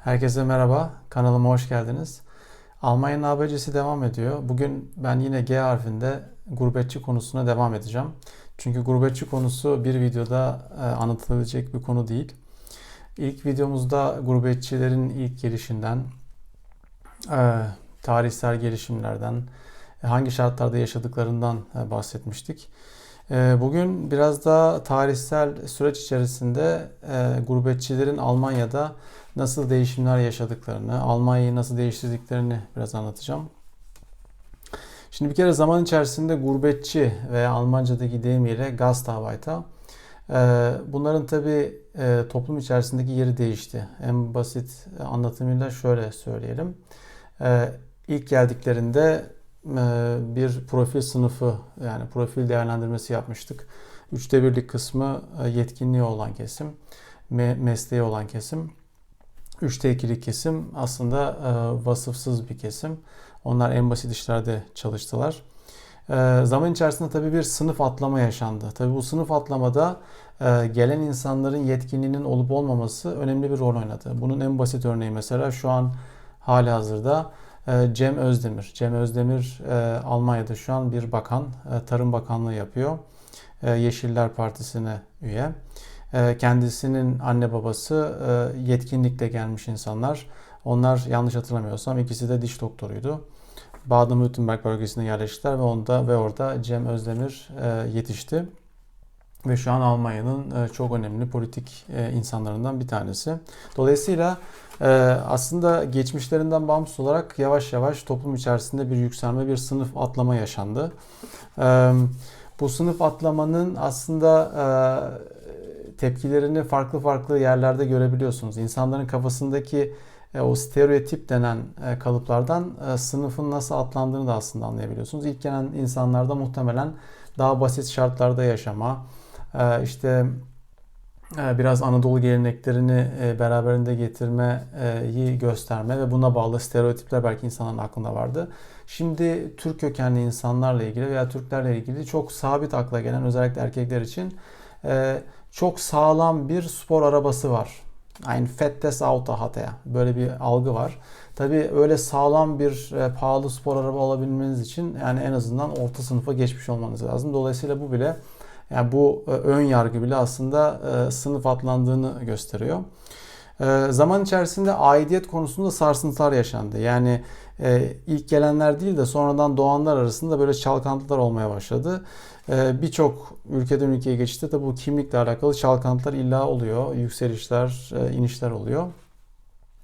Herkese merhaba, kanalıma hoş geldiniz. Almanya'nın ABC'si devam ediyor. Bugün ben yine G harfinde gurbetçi konusuna devam edeceğim. Çünkü gurbetçi konusu bir videoda anlatılabilecek bir konu değil. İlk videomuzda gurbetçilerin ilk gelişinden, tarihsel gelişimlerden, hangi şartlarda yaşadıklarından bahsetmiştik. Bugün biraz daha tarihsel süreç içerisinde gurbetçilerin Almanya'da nasıl değişimler yaşadıklarını, Almanya'yı nasıl değiştirdiklerini biraz anlatacağım. Şimdi bir kere zaman içerisinde gurbetçi veya Almanca'daki deyimiyle Gastarbeiter, bunların tabi toplum içerisindeki yeri değişti. En basit anlatımıyla şöyle söyleyelim. İlk geldiklerinde bir profil sınıfı, yani profil değerlendirmesi yapmıştık. Üçte birlik kısmı yetkinliği olan kesim, mesleği olan kesim. Üçte ikilik kesim aslında vasıfsız bir kesim. Onlar en basit işlerde çalıştılar. Zaman içerisinde tabii bir sınıf atlama yaşandı. Tabii bu sınıf atlamada gelen insanların yetkinliğinin olup olmaması önemli bir rol oynadı. Bunun en basit örneği mesela şu an halihazırda Cem Özdemir. Cem Özdemir Almanya'da şu an bir bakan, Tarım Bakanlığı yapıyor. Yeşiller Partisi'ne üye. Kendisinin anne babası yetkinlikle gelmiş insanlar. Onlar yanlış hatırlamıyorsam ikisi de diş doktoruydu. Baden-Württemberg bölgesine yerleştiler ve orada Cem Özdemir yetişti. Ve şu an Almanya'nın çok önemli politik insanlarından bir tanesi. Dolayısıyla aslında geçmişlerinden bağımsız olarak yavaş yavaş toplum içerisinde bir yükselme, bir sınıf atlama yaşandı. Bu sınıf atlamanın aslında tepkilerini farklı farklı yerlerde görebiliyorsunuz. İnsanların kafasındaki o stereotip denen kalıplardan sınıfın nasıl atlandığını da aslında anlayabiliyorsunuz. İlk gelen insanlarda muhtemelen daha basit şartlarda yaşama, işte biraz Anadolu geleneklerini beraberinde getirmeyi gösterme ve buna bağlı stereotipler belki insanların aklında vardı. Şimdi Türk kökenli insanlarla ilgili veya Türklerle ilgili çok sabit akla gelen, özellikle erkekler için çok sağlam bir spor arabası var. Ein fettes Auto hat er. Böyle bir algı var. Tabii öyle sağlam bir pahalı spor araba alabilmeniz için yani en azından orta sınıfa geçmiş olmanız lazım. Dolayısıyla bu bile, yani bu ön yargı bile aslında sınıf atlandığını gösteriyor. Zaman içerisinde aidiyet konusunda sarsıntılar yaşandı. Yani ilk gelenler değil de sonradan doğanlar arasında böyle çalkantılar olmaya başladı. Birçok ülkeden ülkeye geçişte de bu kimlikle alakalı çalkantılar illa oluyor. Yükselişler, inişler oluyor.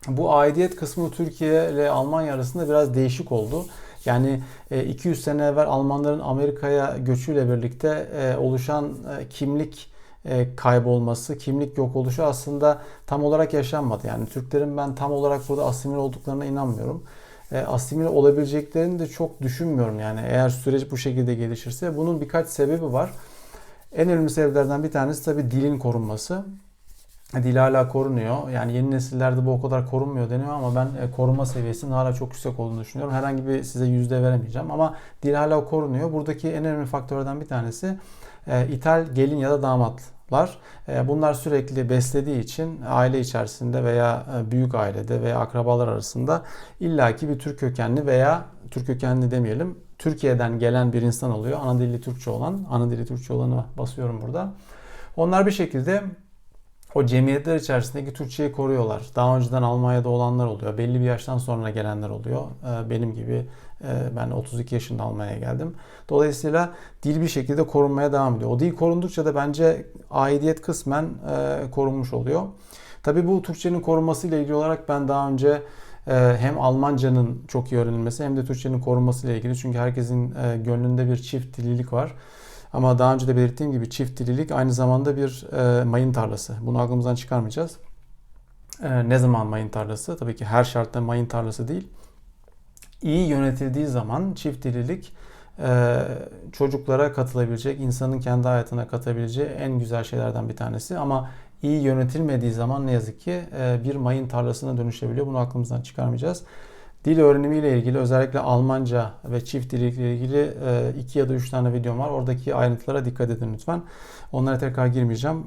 Bu aidiyet kısmı Türkiye ile Almanya arasında biraz değişik oldu. Yani 200 sene evvel Almanların Amerika'ya göçüyle birlikte oluşan kimlik kaybolması, kimlik yok oluşu aslında tam olarak yaşanmadı. Yani Türklerin ben tam olarak burada asimile olduklarına inanmıyorum. Asimile olabileceklerini de çok düşünmüyorum. Yani eğer süreç bu şekilde gelişirse bunun birkaç sebebi var. En önemli sebeplerden bir tanesi tabii dilin korunması. Dil hala korunuyor. Yani yeni nesillerde bu o kadar korunmuyor deniyor ama ben korunma seviyesinin hala çok yüksek olduğunu düşünüyorum. Herhangi bir size yüzde veremeyeceğim ama dil hala korunuyor. Buradaki en önemli faktörlerden bir tanesi ithal gelin ya da damatlar. Bunlar sürekli beslediği için aile içerisinde veya büyük ailede veya akrabalar arasında illaki bir Türk kökenli veya Türk kökenli demeyelim, Türkiye'den gelen bir insan oluyor. Ana dili Türkçe olan, ana dili Türkçe olanı basıyorum burada. Onlar bir şekilde o cemiyetler içerisindeki Türkçeyi koruyorlar. Daha önceden Almanya'da olanlar oluyor. Belli bir yaştan sonra gelenler oluyor. Benim gibi ben 32 yaşında Almanya'ya geldim. Dolayısıyla dil bir şekilde korunmaya devam ediyor. O dil korundukça da bence aidiyet kısmen korunmuş oluyor. Tabii bu Türkçenin korunmasıyla ilgili olarak ben daha önce hem Almanca'nın çok iyi öğrenilmesi hem de Türkçenin korunmasıyla ilgili. Çünkü herkesin gönlünde bir çift dililik var. Ama daha önce de belirttiğim gibi çift dililik aynı zamanda bir mayın tarlası. Bunu aklımızdan çıkarmayacağız. Ne zaman mayın tarlası? Tabii ki her şartta mayın tarlası değil. İyi yönetildiği zaman çift dililik çocuklara katılabilecek, insanın kendi hayatına katabileceği en güzel şeylerden bir tanesi. Ama iyi yönetilmediği zaman ne yazık ki bir mayın tarlasına dönüşebiliyor. Bunu aklımızdan çıkarmayacağız. Dil öğrenimiyle ilgili özellikle Almanca ve çift dillikle ilgili 2 ya da 3 tane videom var. Oradaki ayrıntılara dikkat edin lütfen. Onlara tekrar girmeyeceğim.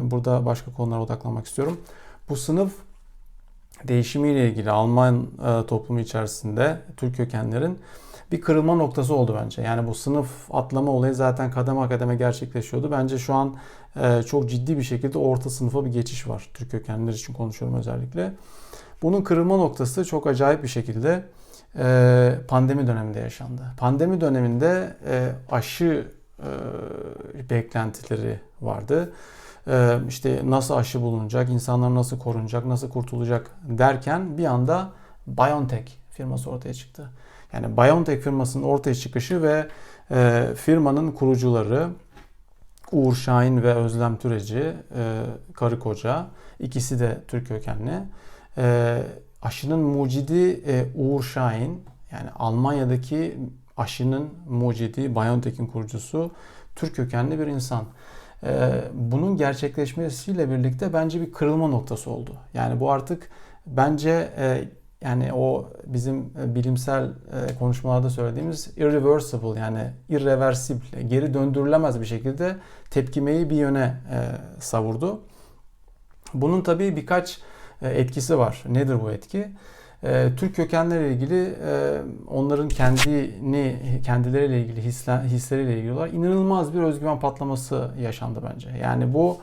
Burada başka konulara odaklanmak istiyorum. Bu sınıf değişimiyle ilgili Alman toplumu içerisinde Türk kökenlerin bir kırılma noktası oldu bence. Yani bu sınıf atlama olayı zaten kademe kademe gerçekleşiyordu. Bence şu an çok ciddi bir şekilde orta sınıfa bir geçiş var. Türk kökenliler için konuşuyorum özellikle. Bunun kırılma noktası çok acayip bir şekilde pandemi döneminde yaşandı. Pandemi döneminde aşı beklentileri vardı. İşte nasıl aşı bulunacak, insanlar nasıl korunacak, nasıl kurtulacak derken bir anda BioNTech firması ortaya çıktı. Yani BioNTech firmasının ortaya çıkışı ve firmanın kurucuları Uğur Şahin ve Özlem Türeci, karı koca, ikisi de Türk kökenli. Aşının mucidi Uğur Şahin, yani Almanya'daki aşının mucidi, BioNTech'in kurucusu Türk kökenli bir insan. Bunun gerçekleşmesiyle birlikte bence bir kırılma noktası oldu. Yani bu artık bence yani o bizim bilimsel konuşmalarda söylediğimiz irreversible, yani irreversible, geri döndürülemez bir şekilde tepkimeyi bir yöne savurdu. Bunun tabii birkaç etkisi var. Nedir bu etki? Türk kökenlerle ilgili onların kendileriyle ilgili hisleriyle ilgili olarak inanılmaz bir özgüven patlaması yaşandı bence. Yani bu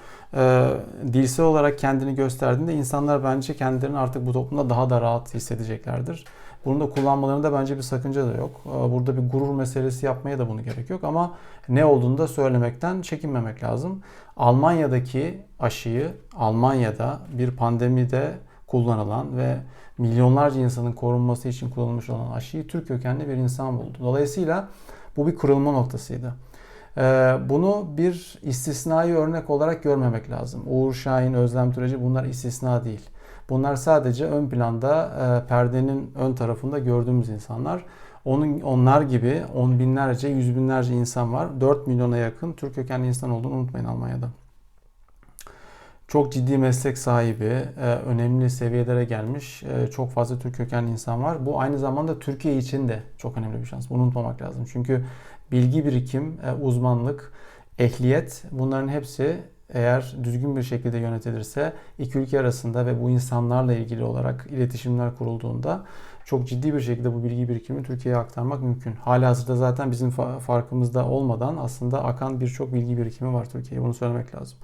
dilsel olarak kendini gösterdiğinde insanlar bence kendilerini artık bu toplumda daha da rahat hissedeceklerdir. Bunu da kullanmalarında bence bir sakınca da yok. Burada bir gurur meselesi yapmaya da bunu gerek yok ama ne olduğunu da söylemekten çekinmemek lazım. Almanya'daki aşıyı Almanya'da bir pandemide kullanılan ve milyonlarca insanın korunması için kullanılmış olan aşıyı Türk kökenli bir insan buldu. Dolayısıyla bu bir kırılma noktasıydı. Bunu bir istisnai örnek olarak görmemek lazım. Uğur Şahin, Özlem Türeci bunlar istisna değil. Bunlar sadece ön planda, perdenin ön tarafında gördüğümüz insanlar. Onlar gibi on binlerce, yüz binlerce insan var. 4 milyona yakın Türk kökenli insan olduğunu unutmayın Almanya'da. Çok ciddi meslek sahibi, önemli seviyelere gelmiş çok fazla Türk kökenli insan var. Bu aynı zamanda Türkiye için de çok önemli bir şans. Bunu unutmamak lazım. Çünkü bilgi birikim, uzmanlık, ehliyet, bunların hepsi eğer düzgün bir şekilde yönetilirse iki ülke arasında ve bu insanlarla ilgili olarak iletişimler kurulduğunda çok ciddi bir şekilde bu bilgi birikimini Türkiye'ye aktarmak mümkün. Halihazırda zaten bizim farkımızda olmadan aslında akan birçok bilgi birikimi var Türkiye'ye. Bunu söylemek lazım.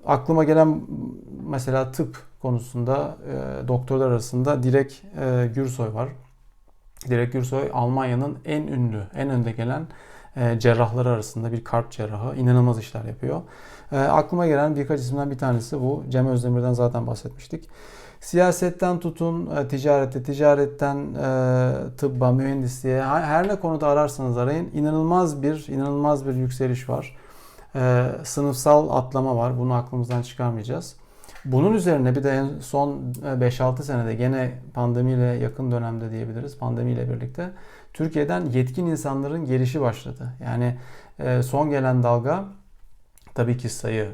Aklıma gelen mesela tıp konusunda doktorlar arasında Dilek Gürsoy var. Dilek Gürsoy Almanya'nın en ünlü, en önde gelen cerrahları arasında bir kalp cerrahı. İnanılmaz işler yapıyor. Aklıma gelen birkaç isimden bir tanesi bu. Cem Özdemir'den zaten bahsetmiştik. Siyasetten tutun ticarete, ticaretten tıbba, mühendisliğe, her ne konuda ararsanız arayın inanılmaz bir yükseliş var. Sınıfsal atlama var. Bunu aklımızdan çıkarmayacağız. Bunun üzerine bir de en son 5-6 senede gene pandemiyle yakın dönemde diyebiliriz. Pandemiyle birlikte Türkiye'den yetkin insanların gelişi başladı. Yani son gelen dalga tabii ki sayı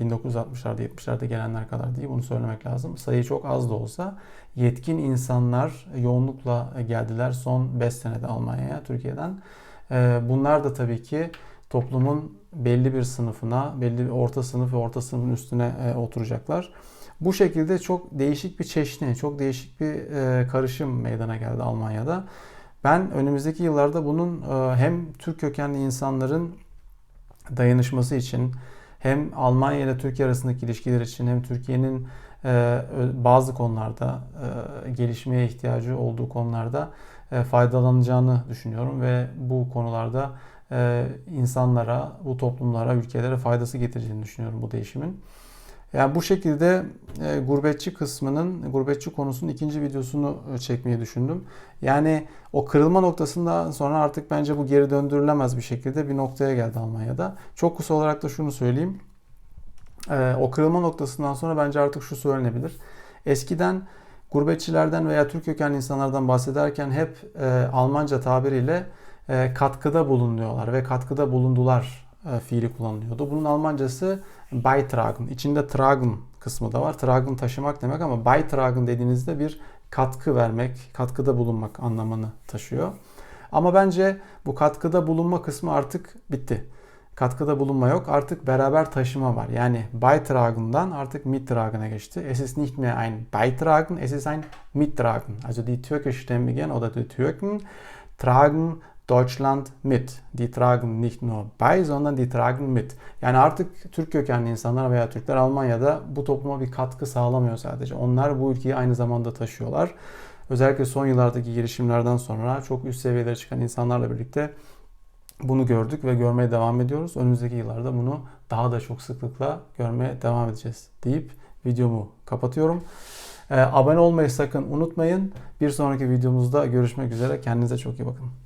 1960'larda 70'lerde gelenler kadar değil. Bunu söylemek lazım. Sayı çok az da olsa yetkin insanlar yoğunlukla geldiler son 5 senede Almanya'ya, Türkiye'den. Bunlar da tabii ki toplumun belli bir sınıfına, belli bir orta sınıf ve orta sınıfın üstüne oturacaklar. Bu şekilde çok değişik bir çeşni, çok değişik bir karışım meydana geldi Almanya'da. Ben önümüzdeki yıllarda bunun hem Türk kökenli insanların dayanışması için, hem Almanya ile Türkiye arasındaki ilişkiler için, hem Türkiye'nin bazı konularda gelişmeye ihtiyacı olduğu konularda faydalanacağını düşünüyorum ve bu konularda insanlara, bu toplumlara, ülkelere faydası getireceğini düşünüyorum bu değişimin. Yani bu şekilde gurbetçi konusunun ikinci videosunu çekmeyi düşündüm. Yani o kırılma noktasından sonra artık bence bu geri döndürülemez bir şekilde bir noktaya geldi Almanya'da. Çok kısa olarak da şunu söyleyeyim. O kırılma noktasından sonra bence artık şu söylenebilir. Eskiden gurbetçilerden veya Türk kökenli insanlardan bahsederken hep Almanca tabiriyle katkıda bulunuyorlar ve katkıda bulundular fiili kullanılıyordu. Bunun Almancası beitragen. İçinde tragen kısmı da var. Tragen taşımak demek ama beitragen dediğinizde bir katkı vermek, katkıda bulunmak anlamını taşıyor. Ama bence bu katkıda bulunma kısmı artık bitti. katkıda bulunma yok. Artık beraber taşıma var. Yani beitragen'dan artık mittragen'a geçti. Es ist nicht mehr ein beitragen, es ist ein mittragen. Also die türkischstämmigen oder die Türken tragen Deutschland mit. Die tragen nicht nur bei, sondern die tragen mit. Yani artık Türk kökenli insanlar veya Türkler Almanya'da bu topluma bir katkı sağlamıyor sadece. Onlar bu ülkeyi aynı zamanda taşıyorlar. Özellikle son yıllardaki girişimlerden sonra çok üst seviyelere çıkan insanlarla birlikte bunu gördük ve görmeye devam ediyoruz. Önümüzdeki yıllarda bunu daha da çok sıklıkla görmeye devam edeceğiz deyip videomu kapatıyorum. Abone olmayı sakın unutmayın. Bir sonraki videomuzda görüşmek üzere. Kendinize çok iyi bakın.